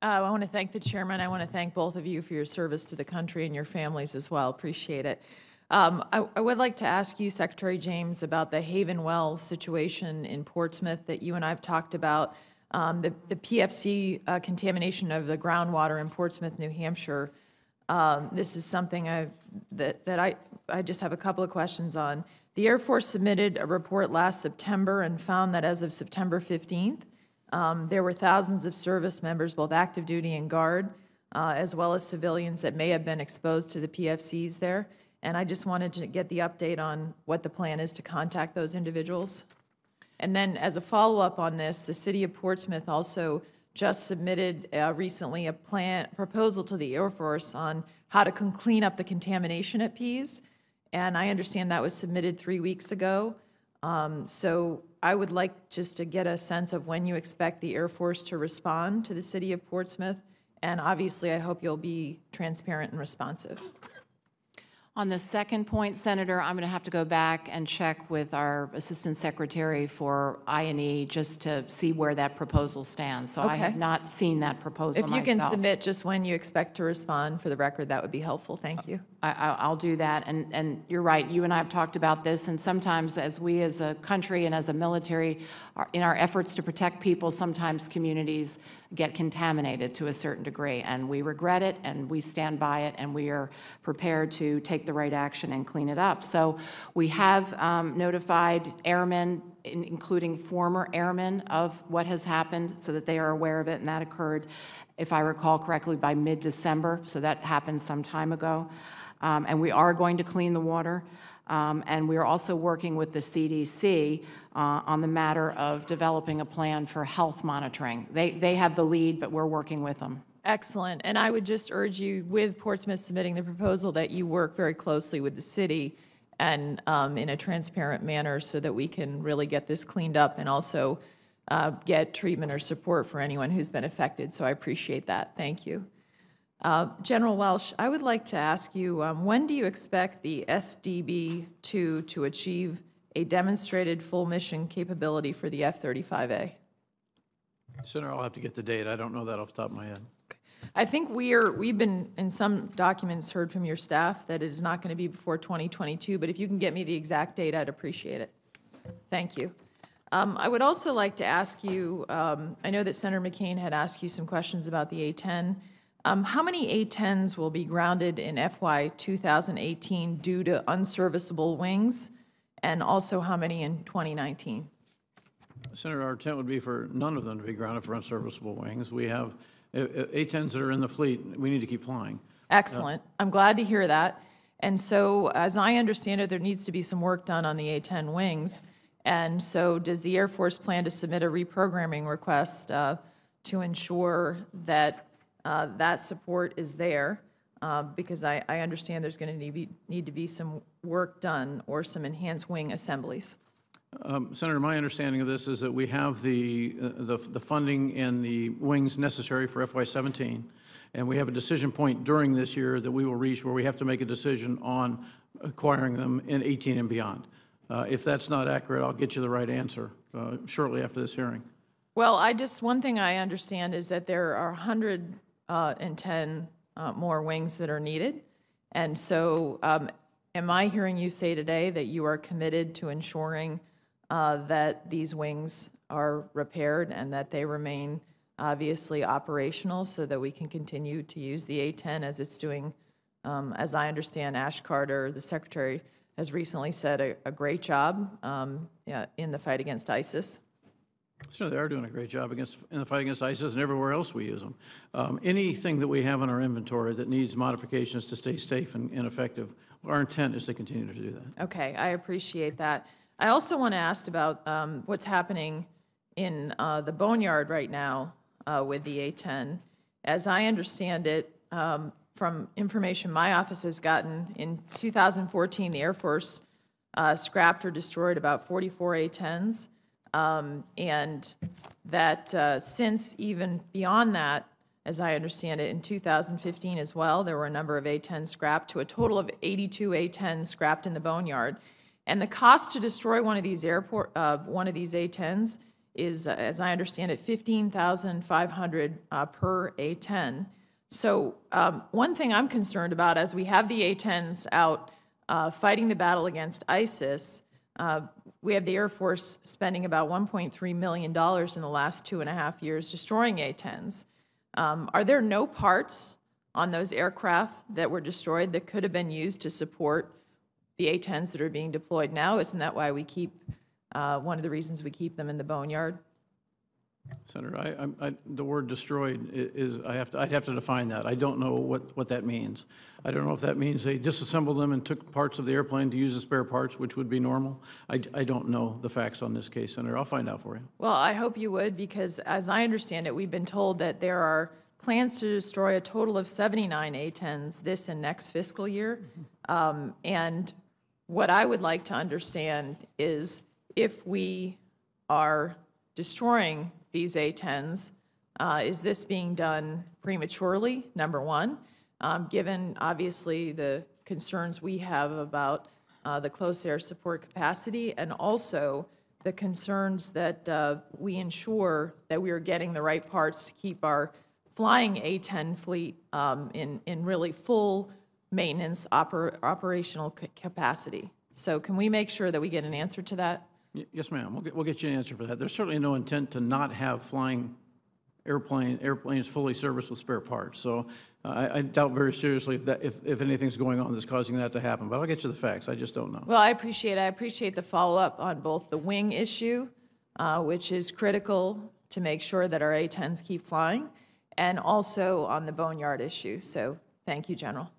I want to thank the chairman. I want to thank both of you for your service to the country and your families as well. Appreciate it. I would like to ask you, Secretary James, about the Haven Well situation in Portsmouth that you and I have talked about. The PFC contamination of the groundwater in Portsmouth, New Hampshire. This is something that I just have a couple of questions on. The Air Force submitted a report last September and found that as of September 15th, there were thousands of service members, both active duty and guard, as well as civilians that may have been exposed to the PFCs there. And I just wanted to get the update on what the plan is to contact those individuals. And then as a follow-up on this, the City of Portsmouth also just submitted recently a proposal to the Air Force on how to clean up the contamination at Pease. And I understand that was submitted 3 weeks ago. So I would like just to get a sense of when you expect the Air Force to respond to the City of Portsmouth. And obviously, I hope you'll be transparent and responsive. On the second point, Senator, I'm going to have to go back and check with our Assistant Secretary for I&E just to see where that proposal stands. So okay. I have not seen that proposal myself. If you can submit just when you expect to respond for the record, that would be helpful. Thank you. I'll do that. And you're right. You and I have talked about this. And sometimes as we as a country and as a military, in our efforts to protect people, sometimes communities get contaminated to a certain degree. And we regret it, and we stand by it, and we are prepared to take the right action and clean it up. So we have notified airmen, including former airmen, of what has happened so that they are aware of it, and that occurred, if I recall correctly, by mid-December, so that happened some time ago. And we are going to clean the water. And we are also working with the CDC on the matter of developing a plan for health monitoring. They have the lead, but we're working with them. Excellent. And I would just urge you, with Portsmouth submitting the proposal, that you work very closely with the city and in a transparent manner so that we can really get this cleaned up and also get treatment or support for anyone who's been affected. So I appreciate that. Thank you. General Welsh, I would like to ask you, when do you expect the SDB-2 to achieve a demonstrated full mission capability for the F-35A? Senator, I'll have to get the date. I don't know that off the top of my head. I think we've been, in some documents, heard from your staff that it is not going to be before 2022, but if you can get me the exact date, I'd appreciate it. Thank you. I would also like to ask you, I know that Senator McCain had asked you some questions about the A-10. How many A-10s will be grounded in FY 2018 due to unserviceable wings, and also how many in 2019? Senator, our intent would be for none of them to be grounded for unserviceable wings. We have A-10s that are in the fleet. We need to keep flying. Excellent. I'm glad to hear that. And so, as I understand it, there needs to be some work done on the A-10 wings. And so, does the Air Force plan to submit a reprogramming request to ensure that that support is there, because I understand there's going to need to be some work done or some enhanced wing assemblies. Senator, my understanding of this is that we have the funding and the wings necessary for FY17, and we have a decision point during this year that we will reach where we have to make a decision on acquiring them in 18 and beyond. If that's not accurate, I'll get you the right answer shortly after this hearing. Well, one thing I understand is that there are 110 more wings that are needed. And so am I hearing you say today that you are committed to ensuring that these wings are repaired and that they remain obviously operational so that we can continue to use the A-10 as it's doing, as I understand, Ash Carter, the Secretary, has recently said a great job in the fight against ISIS? So they are doing a great job in the fight against ISIS and everywhere else we use them. Anything that we have in our inventory that needs modifications to stay safe and effective, our intent is to continue to do that. Okay, I appreciate that. I also want to ask about what's happening in the boneyard right now with the A-10. As I understand it, from information my office has gotten, in 2014, the Air Force scrapped or destroyed about 44 A-10s. And that since even beyond that, as I understand it, in 2015 as well, there were a number of A-10s scrapped, to a total of 82 A-10s scrapped in the boneyard. And the cost to destroy one of these A-10s is, as I understand it, $15,500 per A-10. So one thing I'm concerned about, as we have the A-10s out fighting the battle against ISIS, we have the Air Force spending about $1.3 million in the last 2.5 years destroying A-10s. Are there no parts on those aircraft that were destroyed that could have been used to support the A-10s that are being deployed now? Isn't that why we keep, one of the reasons we keep them in the boneyard? Senator, the word destroyed is, I'd have to define that. I don't know what that means. I don't know if that means they disassembled them and took parts of the airplane to use as spare parts, which would be normal. I don't know the facts on this case, Senator. I'll find out for you. Well, I hope you would, because as I understand it, we've been told that there are plans to destroy a total of 79 A-10s this and next fiscal year. And what I would like to understand is if we are destroying these A-10s, is this being done prematurely, number one, given obviously the concerns we have about the close air support capacity, and also the concerns that we ensure that we are getting the right parts to keep our flying A-10 fleet in really full maintenance operational capacity. So can we make sure that we get an answer to that? Yes, ma'am. We'll get you an answer for that. There's certainly no intent to not have flying airplanes fully serviced with spare parts. So I doubt very seriously if anything's going on that's causing that to happen. But I'll get you the facts. I just don't know. Well, I appreciate the follow-up on both the wing issue, which is critical to make sure that our A-10s keep flying, and also on the boneyard issue. So thank you, General.